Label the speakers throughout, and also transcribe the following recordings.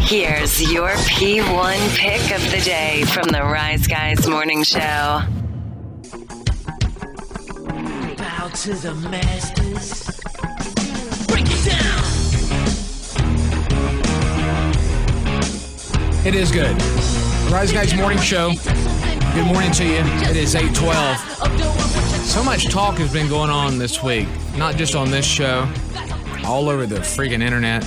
Speaker 1: Here's your P1 pick of the day from the Rise Guys Morning Show.
Speaker 2: Bow to the masters. Break it down.
Speaker 3: It is good. Rise Guys Morning Show. Good morning to you. It is 8:12. So much talk has been going on this week, not just on this show, all over the freaking internet.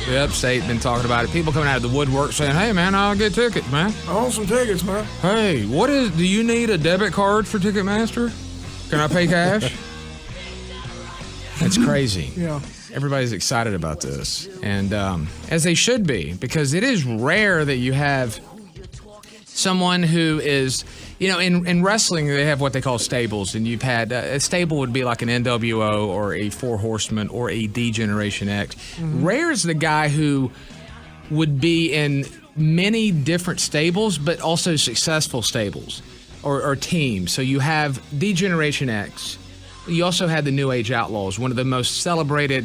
Speaker 3: The upstate been talking about it. People coming out of the woodwork saying, "Hey man, I'll get tickets, man.
Speaker 4: I want some tickets, man.
Speaker 3: Hey, do you need a debit card for Ticketmaster? Can I pay cash?" That's crazy.
Speaker 4: Yeah.
Speaker 3: Everybody's excited about this, and as they should be, because it is rare that you have someone who is, in wrestling, they have what they call stables, and you've had a stable would be like an NWO or a Four Horsemen or a Degeneration X. Mm-hmm. Rare is the guy who would be in many different stables, but also successful stables or teams. So you have Degeneration X. You also had the New Age Outlaws, one of the most celebrated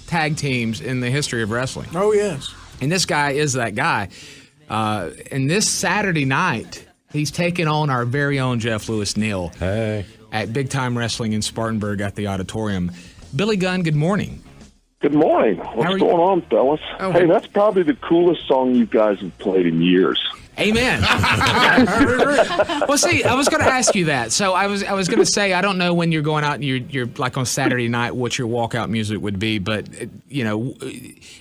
Speaker 3: tag teams in the history of wrestling.
Speaker 4: Oh, yes.
Speaker 3: And this guy is that guy. And this Saturday night, he's taking on our very own Jeff Lewis Neal at Big Time Wrestling in Spartanburg at the Auditorium. Billy Gunn, good morning.
Speaker 5: Good morning. What's going on, fellas?
Speaker 3: Oh,
Speaker 5: hey, that's probably the coolest song you guys have played in years.
Speaker 3: Amen. Well, see, I was going to ask you that. So I was going to say, I don't know when you're going out and you're like on Saturday night what your walkout music would be, but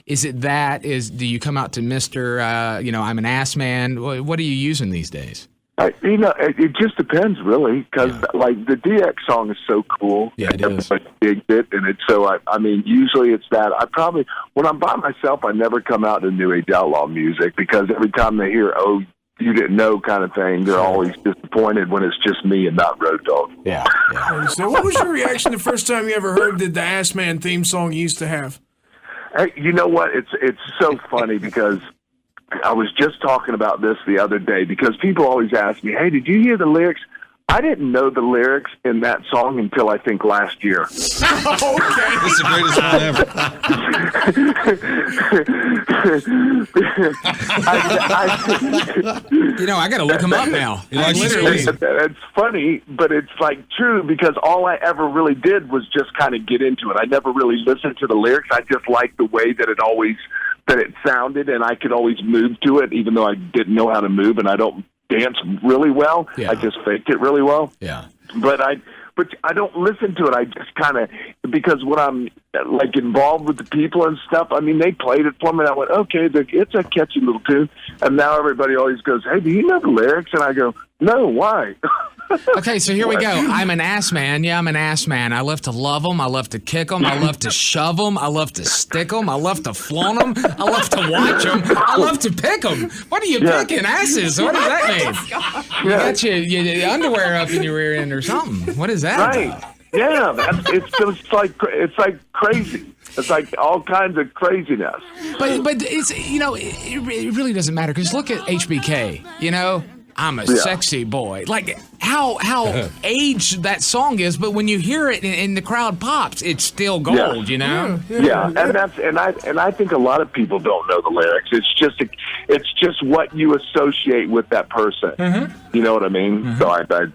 Speaker 3: is it that? Do you come out to Mr. I'm an ass man? What are you using these days?
Speaker 5: It just depends, really, because like the DX song is so cool.
Speaker 3: Yeah, it is.
Speaker 5: Everybody digs it, and it's so. Usually it's that. When I'm by myself, I never come out to New Age Outlaw music because every time they hear "Oh, you didn't know" kind of thing, they're always disappointed when it's just me and not Road Dogg.
Speaker 3: Yeah.
Speaker 4: So, what was your reaction the first time you ever heard the Ass Man theme song you used to have?
Speaker 5: Hey, you know what? It's so funny because I was just talking about this the other day because people always ask me, "Hey, did you hear the lyrics?" I didn't know the lyrics in that song until I think last year.
Speaker 4: Okay.
Speaker 6: It's the greatest one ever.
Speaker 3: I got to look him up now.
Speaker 5: It's funny, but it's like true because all I ever really did was just kind of get into it. I never really listened to the lyrics. I just liked the way that it sounded, and I could always move to it, even though I didn't know how to move, and I don't dance really well. Yeah. I just faked it really well.
Speaker 3: Yeah.
Speaker 5: But I don't listen to it. I just kind of, because when I'm like involved with the people and stuff, they played it for me, and I went, okay, it's a catchy little tune. And now everybody always goes, "Hey, do you know the lyrics?" And I go, "No, why?"
Speaker 3: Okay, so here we go. I'm an ass man. Yeah, I'm an ass man. I love to love them. I love to kick them. I love to shove them. I love to stick them. I love to flaunt them. I love to watch them. I love to pick them. What are you picking? Asses? What does that mean? You got your underwear up in your rear end or something. What is that?
Speaker 5: Right.
Speaker 3: About?
Speaker 5: Yeah, it's like crazy. It's like all kinds of craziness.
Speaker 3: But it's it really doesn't matter because look at HBK. I'm a sexy boy. Like how aged that song is, but when you hear it and the crowd pops, it's still gold.
Speaker 5: Yeah, and I think a lot of people don't know the lyrics. It's just what you associate with that person. Mm-hmm. You know what I mean? Mm-hmm.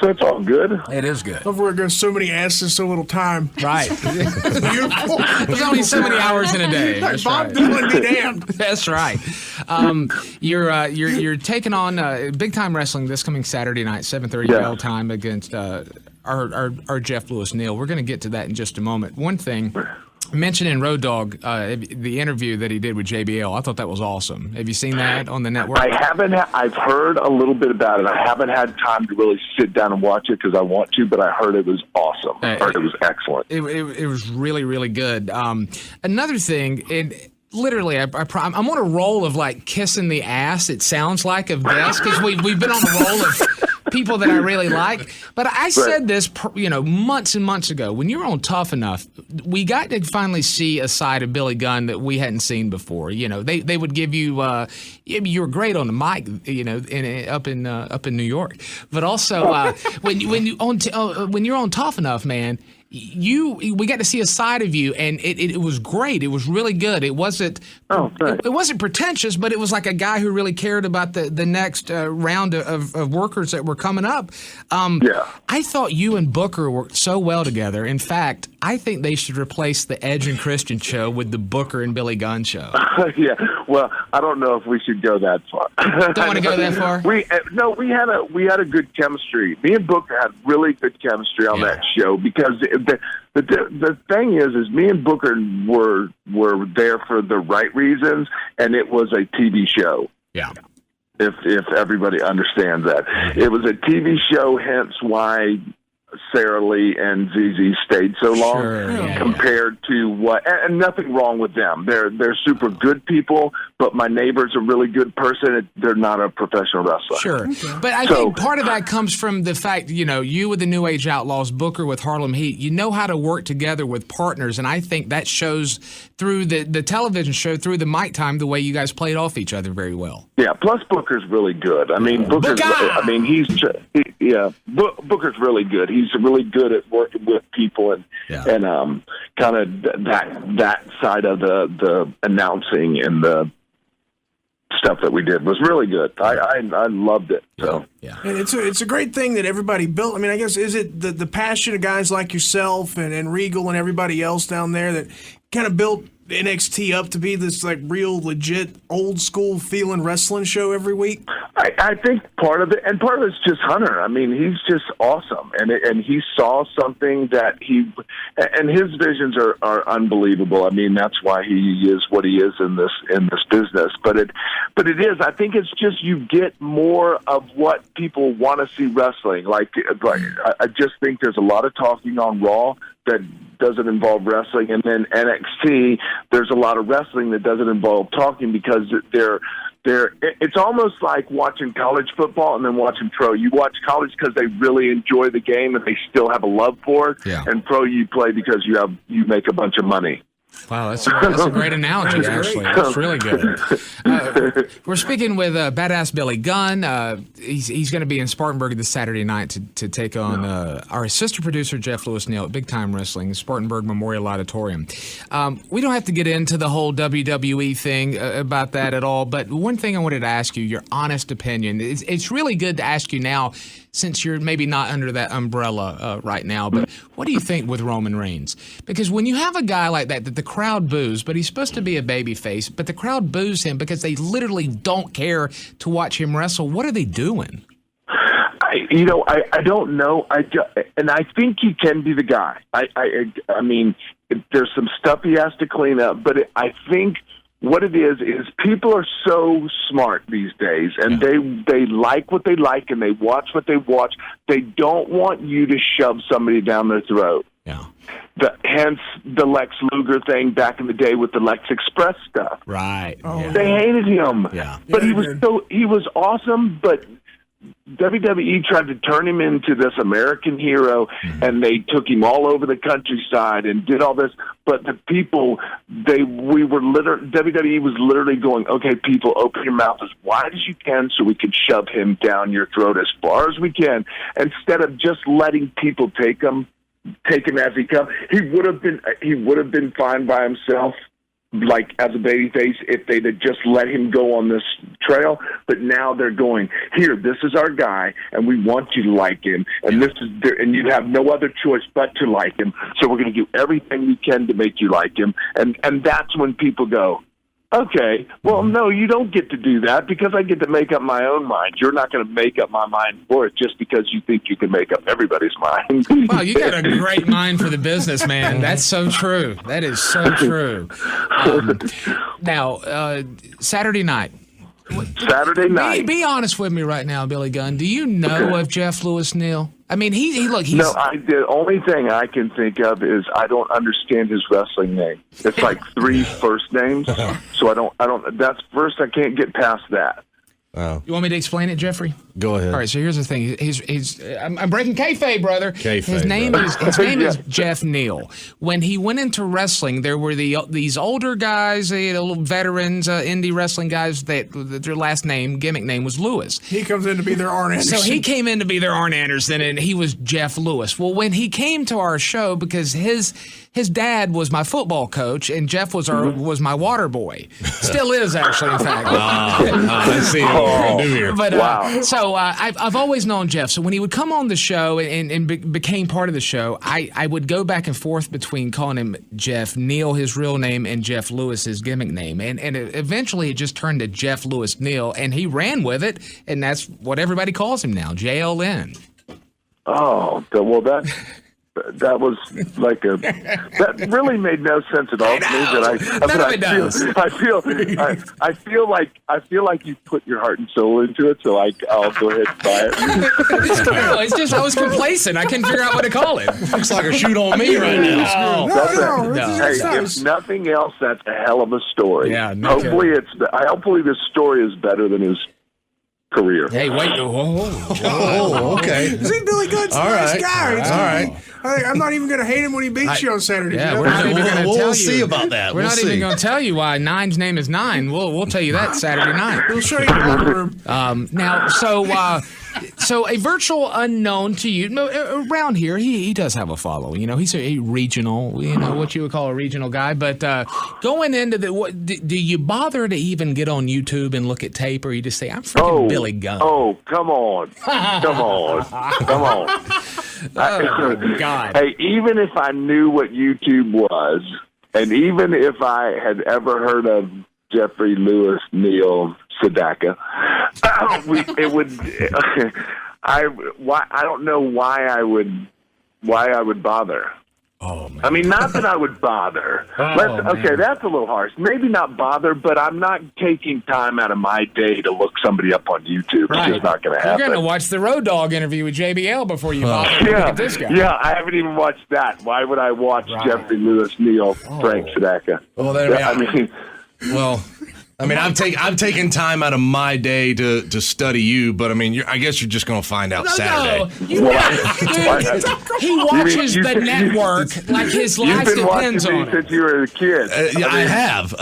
Speaker 5: So it's all good.
Speaker 3: It is good.
Speaker 4: Over it goes so many asses, so little time.
Speaker 3: Right.
Speaker 4: Beautiful.
Speaker 3: There's only so many hours in a day. That's
Speaker 4: Bob
Speaker 3: right.
Speaker 4: Dylan be damned.
Speaker 3: That's right. You're taking on Big Time Wrestling this coming Saturday night, 7:30 bell time against our Jeff Lewis Neal. We're going to get to that in just a moment. One thing. Mentioned in Road Dogg, the interview that he did with JBL. I thought that was awesome. Have you seen that on the network?
Speaker 5: I haven't. I've heard a little bit about it. I haven't had time to really sit down and watch it because I want to, but I heard it was awesome. I heard it was excellent.
Speaker 3: It was really, really good. Another thing, literally, I'm on a roll of like kissing the ass, it sounds like, of this, because we've been on a roll of people that I really like. But I said this, months and months ago. When you're on Tough Enough, we got to finally see a side of Billy Gunn that we hadn't seen before. They would give you, you were great on the mic, up in New York. But also when you're on Tough Enough, man, we got to see a side of you, and it was great. It was really good. It wasn't it wasn't pretentious, but it was like a guy who really cared about the next round of workers that were coming up. I thought you and Booker worked so well together. In fact, I think they should replace the Edge and Christian show with the Booker and Billy Gunn show.
Speaker 5: Yeah, well, I don't know if we should go that far.
Speaker 3: Don't want to go that far?
Speaker 5: We had a good chemistry. Me and Booker had really good chemistry on that show because the thing is me and Booker were there for the right reasons, and it was a TV show.
Speaker 3: Yeah.
Speaker 5: If everybody understands that. It was a TV show, hence why Sarah Lee and ZZ stayed so long compared to what, and nothing wrong with them. They're super good people, but my neighbor's a really good person. They're not a professional wrestler.
Speaker 3: Sure. But I think part of that comes from the fact, you with the New Age Outlaws, Booker with Harlem Heat, you know how to work together with partners, and I think that shows through the television show, through the mic time, the way you guys played off each other very well.
Speaker 5: Yeah, plus Booker's really good. I mean, Booker's really good. He's really good at working with people and kind of that side of the announcing and the stuff that we did was really good. I loved it. So
Speaker 4: and it's a great thing that everybody built. I mean, I guess is it the passion of guys like yourself and Regal and everybody else down there that kind of built NXT up to be this like real legit old school feeling wrestling show every week?
Speaker 5: I think part of it's just Hunter. I mean, he's just awesome, and he saw something that and his visions are unbelievable. I mean, that's why he is what he is in this business. But it is. I think it's just you get more of what people want to see wrestling. Like I just think there's a lot of talking on Raw that doesn't involve wrestling, and then NXT, there's a lot of wrestling that doesn't involve talking because it's almost like watching college football and then watching pro. You watch college because they really enjoy the game and they still have a love for it, and pro you play because you make a bunch of money.
Speaker 3: Wow, that's a great analogy, actually. That's really good. We're speaking with Badass Billy Gunn. He's going to be in Spartanburg this Saturday night to take on our sister producer, Jeff Lewis Neal, at Big Time Wrestling, Spartanburg Memorial Auditorium. We don't have to get into the whole WWE thing about that at all, but one thing I wanted to ask you, your honest opinion. It's really good to ask you now, since you're maybe not under that umbrella right now, but what do you think with Roman Reigns? Because when you have a guy like that the crowd boos, but he's supposed to be a babyface, but the crowd boos him because they literally don't care to watch him wrestle, what are they doing?
Speaker 5: I don't know. And I think he can be the guy. I mean, there's some stuff he has to clean up, but I think what it is people are so smart these days, and they like what they like, and they watch what they watch. They don't want you to shove somebody down their throat.
Speaker 3: Yeah.
Speaker 5: Hence the Lex Luger thing back in the day with the Lex Express stuff.
Speaker 3: Right.
Speaker 5: They hated him.
Speaker 3: Yeah.
Speaker 5: But he was awesome, but WWE tried to turn him into this American hero, and they took him all over the countryside and did all this. But the people, WWE was literally going, okay, people, open your mouth as wide as you can so we can shove him down your throat as far as we can, instead of just letting people take him as he comes. He would have been fine by himself, like as a babyface, if they'd have just let him go on this trail. But now they're going, here, this is our guy, and we want you to like him, and and you have no other choice but to like him. So we're going to do everything we can to make you like him, and that's when people go, okay, well, no, you don't get to do that because I get to make up my own mind. You're not going to make up my mind for it just because you think you can make up everybody's mind.
Speaker 3: Wow, you got a great mind for the business, man. That's so true. That is so true. Now, Saturday night. Be honest with me right now, Billy Gunn. Do you know of Jeff Lewis Neal? I mean, he's
Speaker 5: the only thing I can think of is I don't understand his wrestling name. It's like 3 first names, so I don't. That's first. I can't get past that.
Speaker 3: Wow. You want me to explain it, Jeffrey?
Speaker 7: Go ahead.
Speaker 3: All right, so here's the thing. I'm breaking kayfabe, brother.
Speaker 7: Kayfabe,
Speaker 3: his name
Speaker 7: brother.
Speaker 3: is Jeff Neal. When he went into wrestling, there were these older guys, little veterans, indie wrestling guys that their last name, gimmick name, was Lewis.
Speaker 4: He comes in to be their Arn Anderson.
Speaker 3: So he came in to be their Arn Anderson, and he was Jeff Lewis. Well, when he came to our show, because his dad was my football coach, and Jeff was my water boy. Still is, actually, in fact.
Speaker 7: I see what we're going to do here.
Speaker 3: But, so I've always known Jeff. So when he would come on the show and became part of the show, I would go back and forth between calling him Jeff Neal, his real name, and Jeff Lewis, his gimmick name. And eventually it just turned to Jeff Lewis Neal, and he ran with it, and that's what everybody calls him now, JLN.
Speaker 5: Oh, well, that was like that really made no sense at all to me. I feel like you put your heart and soul into it, so I'll go ahead and buy it.
Speaker 3: It's just I was complacent. I couldn't figure out what to call it.
Speaker 7: Looks like a shoot on me right now.
Speaker 5: Hey, if nothing else, that's a hell of a story.
Speaker 3: Yeah, no
Speaker 5: hopefully this story is better than his career.
Speaker 3: Hey, wait!
Speaker 7: Oh, okay.
Speaker 4: See, Billy Gunn's a nice guy.
Speaker 7: All right.
Speaker 4: I'm not even going to hate him when he beats you on Saturday.
Speaker 3: Yeah, we're not even going to tell you.
Speaker 7: We'll see about that.
Speaker 3: We're not even going to tell you why Nine's name is Nine. We'll tell you that Saturday night.
Speaker 4: We'll show you the locker room.
Speaker 3: Now, so a virtual unknown to you around here, he does have a following. You know, he's a regional, what you would call a regional guy. But going into do you bother to even get on YouTube and look at tape, or you just say, "I'm freaking Billy Gunn"?
Speaker 5: Oh, come on, come on.
Speaker 3: Oh, God.
Speaker 5: Hey, even if I knew what YouTube was, and even if I had ever heard of Jeffrey Lewis Neal Sedaka, it would. I don't know why I would bother.
Speaker 7: Oh, man.
Speaker 5: I mean, not that I would bother. Okay, that's a little harsh. Maybe not bother, but I'm not taking time out of my day to look somebody up on YouTube. Right. It's just not going to happen.
Speaker 3: You're going to watch the Road Dogg interview with JBL before you bother to look at this guy.
Speaker 5: Yeah, I haven't even watched that. Why would I watch Jeffrey Lewis Neal, Frank Sedaka?
Speaker 7: Well, I'm taking time out of my day to study you, but I mean, I guess you're just going to find out Saturday.
Speaker 3: He watches the network like his life depends on it.
Speaker 5: Since you were a kid.
Speaker 7: I have.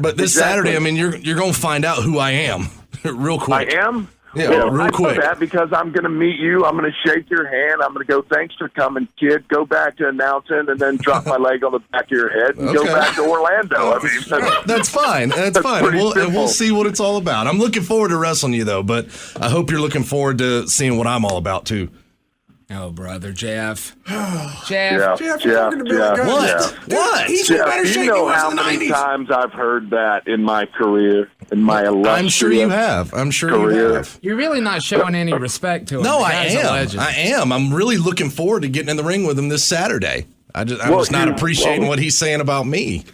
Speaker 7: But this Saturday, I mean, you're going to find out who I am real quick.
Speaker 5: I am?
Speaker 7: Yeah, real quick.
Speaker 5: I know that because I'm going to meet you. I'm going to shake your hand. I'm going to go, "Thanks for coming, kid." Go back to announcing, and then drop my leg on the back of your head and go back to Orlando. I mean,
Speaker 7: that's fine. That's fine. We'll see what it's all about. I'm looking forward to wrestling you, though, but I hope you're looking forward to seeing what I'm all about, too.
Speaker 3: Oh, brother, Jeff.
Speaker 5: Jeff,
Speaker 7: What?
Speaker 4: He's in better shape.
Speaker 5: You know how many times I've heard that in my career, in my illustrious
Speaker 7: I'm sure you have.
Speaker 3: You're really not showing any respect to him.
Speaker 7: No, I am. I'm really looking forward to getting in the ring with him this Saturday. I'm just not appreciating what he's saying about me.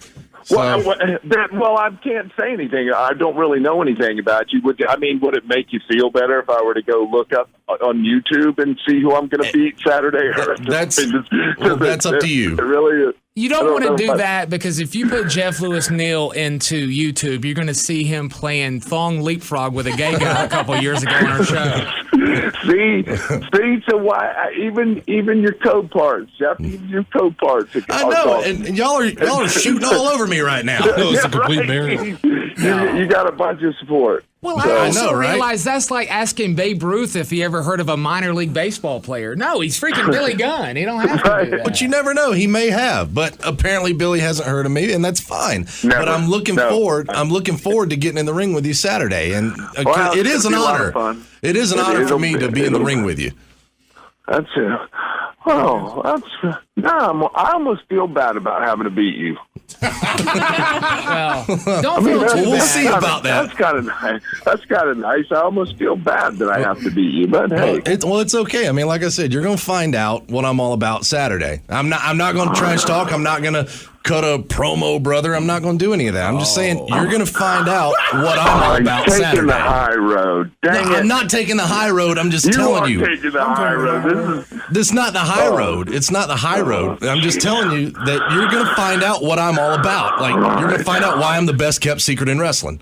Speaker 7: So.
Speaker 5: Well, I can't say anything. I don't really know anything about you. Would it make you feel better if I were to go look up on YouTube and see who I'm going to beat Saturday?
Speaker 7: That's up to you.
Speaker 5: Really,
Speaker 3: you don't want to do that because if you put Jeff Lewis Neal into YouTube, you're going to see him playing thong leapfrog with a gay guy a couple years ago on our show.
Speaker 5: See, so why even your code parts, Jeff, even your code parts.
Speaker 7: I know, and y'all are shooting all over me right now. It's a complete barrier.
Speaker 5: You got a bunch of support.
Speaker 3: Well, I also realize that's like asking Babe Ruth if he ever heard of a minor league baseball player. No, he's freaking Billy Gunn. He don't have to do that.
Speaker 7: But you never know. He may have. But apparently Billy hasn't heard of me, and that's fine. But I'm looking forward. I'm looking forward to getting in the ring with you Saturday, and it is an honor. It is an honor for me to be in the ring with you.
Speaker 5: That's it. I almost feel bad about having to beat you.
Speaker 3: Well, don't feel too bad.
Speaker 7: We'll see about that.
Speaker 5: That's kind of nice. That's kind of nice. I almost feel bad that I have to beat you, but hey,
Speaker 7: it's okay. I mean, like I said, you're going to find out what I'm all about Saturday. I'm not going to trash talk. I'm not going to cut a promo, brother. I'm not going to do any of that. I'm just saying you're going to find out what I'm all about Saturday.
Speaker 5: Taking the high road. Dang it.
Speaker 7: I'm not taking the high road. I'm just telling you.
Speaker 5: You are taking the high road.
Speaker 7: This is not the high road. It's not the high road. I'm just telling you that you're going to find out what I'm all about. Like, you're going to find out why I'm the best kept secret in wrestling.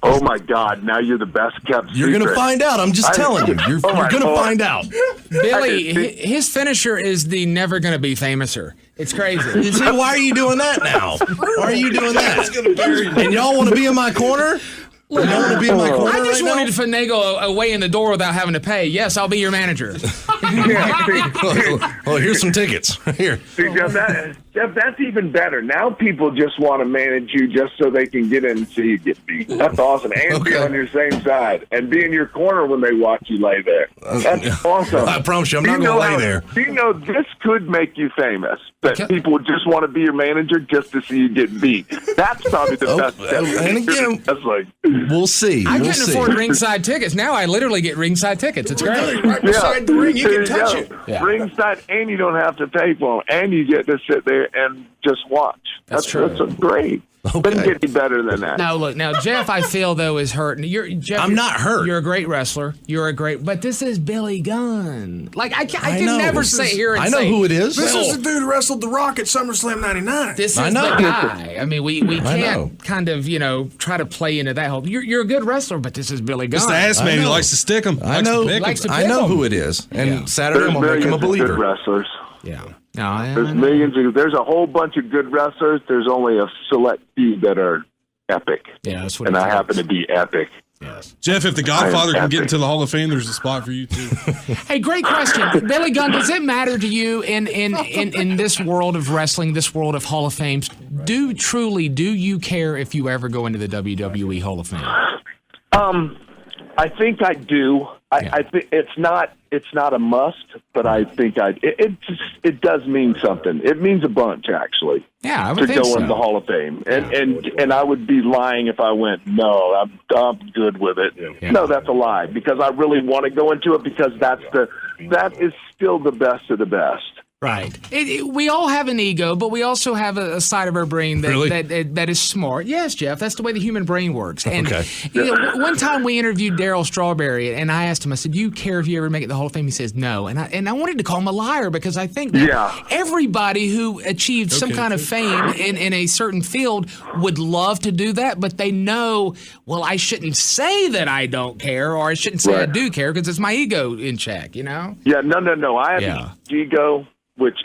Speaker 5: Oh my God! Now you're the best kept secret.
Speaker 7: You're going to find out. I'm just telling you. You're going to find out.
Speaker 3: Billy, his finisher is the never going to be famouser. It's crazy.
Speaker 7: See, why are you doing that now? Why are you doing that? And y'all want to be in my corner?
Speaker 3: Look,
Speaker 7: you want to be in my corner
Speaker 3: I just
Speaker 7: right
Speaker 3: wanted
Speaker 7: now?
Speaker 3: to finagle a way in the door without having to pay. Yes, I'll be your manager.
Speaker 7: Well, here's some tickets. Here.
Speaker 5: See, Jeff, that's even better. Now people just want to manage you just so they can get in and see you get beat. That's awesome. And be on your same side. And be in your corner when they watch you lay there. That's awesome.
Speaker 7: I promise you, I'm not going to lay there.
Speaker 5: Do you know this could make you famous? That people just want to be your manager just to see you get beat. That's probably the best.
Speaker 7: And again,
Speaker 5: that's like,
Speaker 7: we'll see.
Speaker 3: I couldn't afford ringside tickets. Now I literally get ringside tickets. It's great.
Speaker 4: Right beside the ring, you can touch it.
Speaker 3: Yeah.
Speaker 5: Ringside, and you don't have to pay for them, and you get to sit there and just watch.
Speaker 3: That's true.
Speaker 5: That's great. Couldn't get any better than that.
Speaker 3: Now look, Jeff, I feel though is hurt.
Speaker 7: I'm not hurt.
Speaker 3: You're a great wrestler. But this is Billy Gunn. Like I can never sit here and
Speaker 7: I know who it is.
Speaker 4: This is the dude who wrestled The Rock at SummerSlam '99.
Speaker 3: This is the guy. I mean, we can't kind of try to play into that whole. You're a good wrestler, but this is Billy Gunn.
Speaker 6: It's the ass man. He likes to stick them.
Speaker 7: I know. I know who it is. And Saturday I'm gonna make him a believer.
Speaker 5: Good wrestlers.
Speaker 3: Yeah. No,
Speaker 5: there's millions. There's a whole bunch of good wrestlers. There's only a select few that are epic.
Speaker 3: Yeah, that's what.
Speaker 5: And I happen to be epic.
Speaker 3: Yes.
Speaker 6: Jeff, if the Godfather can get into the Hall of Fame, there's a spot for you too.
Speaker 3: Hey, great question, Billy Gunn. Does it matter to you in this world of wrestling, this world of Hall of Fames? Do you care if you ever go into the WWE Hall of Fame?
Speaker 5: I think I do. I think it's not a must, but I think it does mean something. It means a bunch, actually.
Speaker 3: Yeah, I would
Speaker 5: to
Speaker 3: think
Speaker 5: go
Speaker 3: so.
Speaker 5: into the Hall of Fame, and I would be lying if I went, no, I'm good with it.
Speaker 3: Yeah.
Speaker 5: No, that's a lie, because I really want to go into it, because that is still the best of the best.
Speaker 3: Right. We all have an ego, but we also have a side of our brain that is smart. Yes, Jeff, that's the way the human brain works. And one time we interviewed Darryl Strawberry, and I asked him, I said, "Do you care if you ever make it to the Hall of Fame?" He says, "No." And I wanted to call him a liar, because I think that everybody who achieved some kind of fame in a certain field would love to do that, but they know, well, I shouldn't say that I don't care, or I shouldn't say I do care, because it's my ego in check, Yeah,
Speaker 5: no. I have an ego.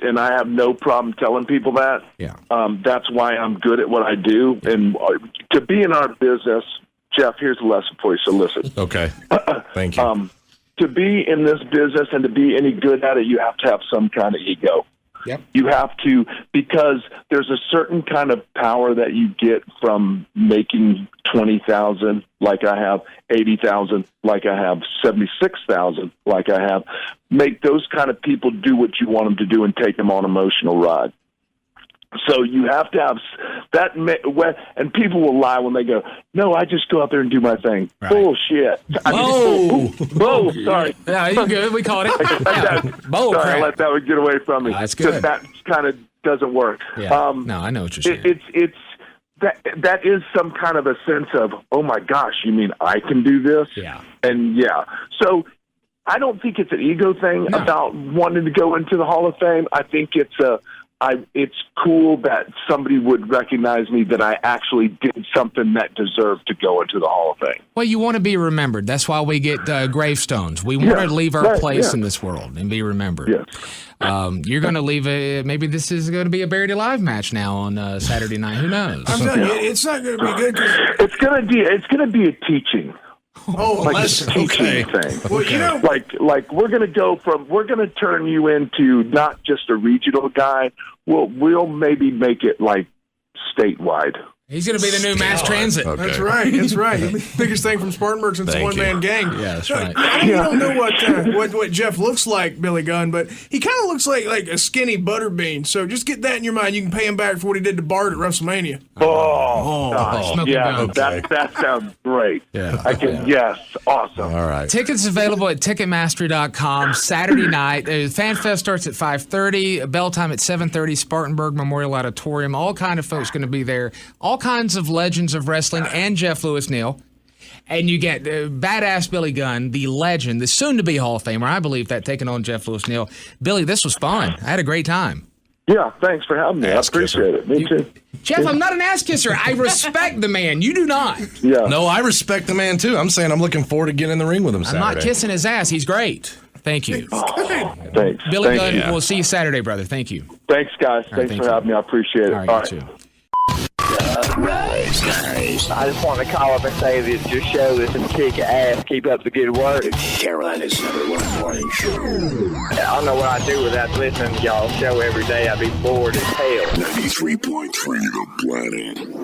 Speaker 5: And I have no problem telling people that.
Speaker 3: Yeah.
Speaker 5: That's why I'm good at what I do. And to be in our business, Jeff, here's a lesson for you, so listen.
Speaker 7: Okay. Thank you.
Speaker 5: To be in this business and to be any good at it, you have to have some kind of ego.
Speaker 3: Yep.
Speaker 5: You have to, because there's a certain kind of power that you get from making 20,000 like I have, 80,000 like I have, 76,000 like I have. Make those kind of people do what you want them to do and take them on an emotional ride. So you have to have that, and people will lie when they go, "No, I just go out there and do my thing." Right. Bullshit. Sorry.
Speaker 3: Yeah, you good? We caught it.
Speaker 5: Sorry, I let that one get away from me.
Speaker 3: That's good.
Speaker 5: That kind of doesn't work.
Speaker 3: Yeah. No, I know what you're saying.
Speaker 5: It's that is some kind of a sense of, oh my gosh, you mean I can do this?
Speaker 3: Yeah.
Speaker 5: And so I don't think it's an ego thing about wanting to go into the Hall of Fame. I think it's cool that somebody would recognize me, that I actually did something that deserved to go into the Hall of Fame.
Speaker 3: Well, you want to be remembered. That's why we get gravestones. We want to leave our place in this world and be remembered.
Speaker 5: Yes.
Speaker 3: You're going to leave maybe this is going to be a Buried Alive match now on Saturday night. Who knows?
Speaker 4: I'm telling you, it's not going to be good.
Speaker 5: It's going to be a teaching.
Speaker 4: Like
Speaker 5: a teaching thing.
Speaker 4: Well,
Speaker 5: like we're going to turn you into not just a regional guy. We'll maybe make it like statewide.
Speaker 3: He's going to be the new mass transit.
Speaker 4: Okay. That's right. The biggest thing from Spartanburg since the one-man gang.
Speaker 3: Yeah, that's right.
Speaker 4: You don't know what Jeff looks like, Billy Gunn, but he kind of looks like a skinny butterbean. So just get that in your mind. You can pay him back for what he did to Bart at WrestleMania.
Speaker 5: That sounds great.
Speaker 3: Yeah.
Speaker 5: Yes, awesome.
Speaker 7: All right.
Speaker 3: Tickets available at Ticketmaster.com Saturday night. Fan Fest starts at 5:30. Bell time at 7:30. Spartanburg Memorial Auditorium. All kind of folks going to be there. All kinds of legends of wrestling and Jeff Lewis Neal. And you get badass Billy Gunn, the legend, the soon-to-be Hall of Famer. I believe that, taking on Jeff Lewis Neal. Billy, this was fun. I had a great time.
Speaker 5: Yeah, thanks for having me. I appreciate it. Me too.
Speaker 3: Jeff, I'm not an ass kisser. I respect the man. You do not.
Speaker 5: Yeah.
Speaker 7: No, I respect the man, too. I'm saying I'm looking forward to getting in the ring with him Saturday.
Speaker 3: I'm not kissing his ass. He's great. Thank you.
Speaker 5: Thanks.
Speaker 3: Billy Gunn, we'll see you Saturday, brother. Thank you.
Speaker 5: Thanks, guys. Thanks for having me. I appreciate it.
Speaker 3: All right, you too.
Speaker 8: Rise, guys. I just want to call up and say that your show is some kick ass. Keep up the good work.
Speaker 2: Carolina's #1 morning show.
Speaker 8: I don't know what I'd do without listening to y'all's show every day. I'd be bored as hell.
Speaker 2: 93.3 The Planet.